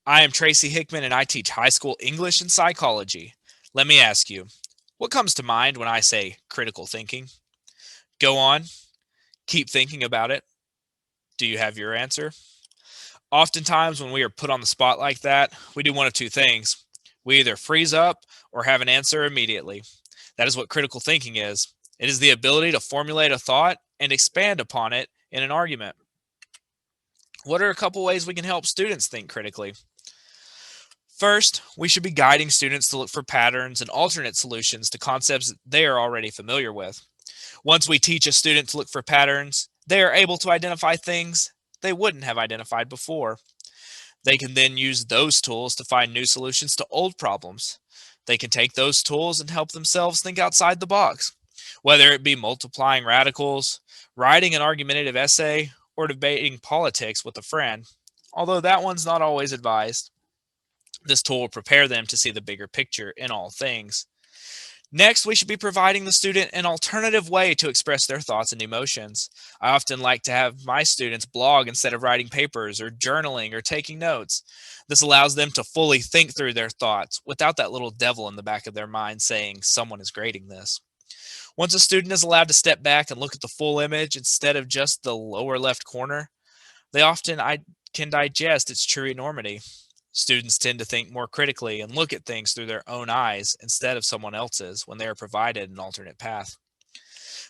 I am Tracy Hickman and I teach high school English and psychology. Let me ask you, what comes to mind when I say critical thinking? Go on, keep thinking about it. Do you have your answer? Oftentimes, when we are put on the spot like that, we do one of two things. We either freeze up or have an answer immediately. That is what critical thinking is. It is the ability to formulate a thought and expand upon it in an argument. What are a couple ways we can help students think critically? First, we should be guiding students to look for patterns and alternate solutions to concepts they are already familiar with. Once we teach a student to look for patterns, they are able to identify things they wouldn't have identified before. They can then use those tools to find new solutions to old problems. They can take those tools and help themselves think outside the box, whether it be multiplying radicals, writing an argumentative essay, or debating politics with a friend, although that one's not always advised. This tool will prepare them to see the bigger picture in all things. Next, we should be providing the student an alternative way to express their thoughts and emotions. I often like to have my students blog instead of writing papers or journaling or taking notes. This allows them to fully think through their thoughts without that little devil in the back of their mind saying someone is grading this. Once a student is allowed to step back and look at the full image instead of just the lower left corner, they often can digest its true enormity. Students tend to think more critically and look at things through their own eyes instead of someone else's when they are provided an alternate path.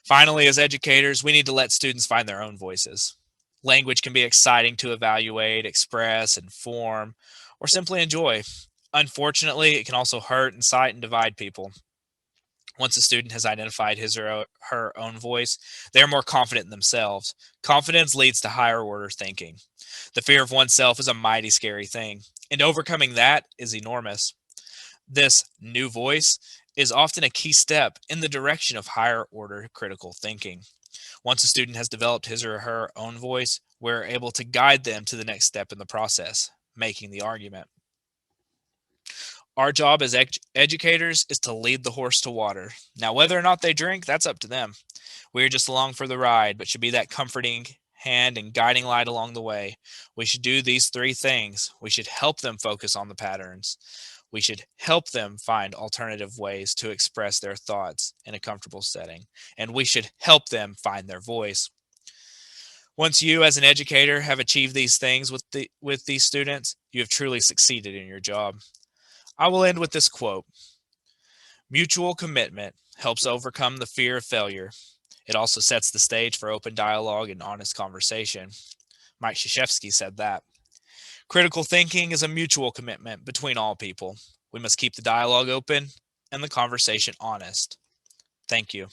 Finally, as educators, we need to let students find their own voices. Language can be exciting to evaluate, express, inform, or simply enjoy. Unfortunately, it can also hurt, incite, and divide people. Once a student has identified his or her own voice, they are more confident in themselves. Confidence leads to higher order thinking. The fear of oneself is a mighty scary thing, and overcoming that is enormous. This new voice is often a key step in the direction of higher order critical thinking. Once a student has developed his or her own voice, we're able to guide them to the next step in the process, making the argument. Our job as educators is to lead the horse to water. Now, whether or not they drink, that's up to them. We are just along for the ride, but should be that comforting hand and guiding light along the way. We should do these three things. We should help them focus on the patterns. We should help them find alternative ways to express their thoughts in a comfortable setting. And we should help them find their voice. Once you, as an educator, have achieved these things with these students, you have truly succeeded in your job. I will end with this quote. Mutual commitment helps overcome the fear of failure. It also sets the stage for open dialogue and honest conversation. Mike Krzyzewski said that. Critical thinking is a mutual commitment between all people. We must keep the dialogue open and the conversation honest. Thank you.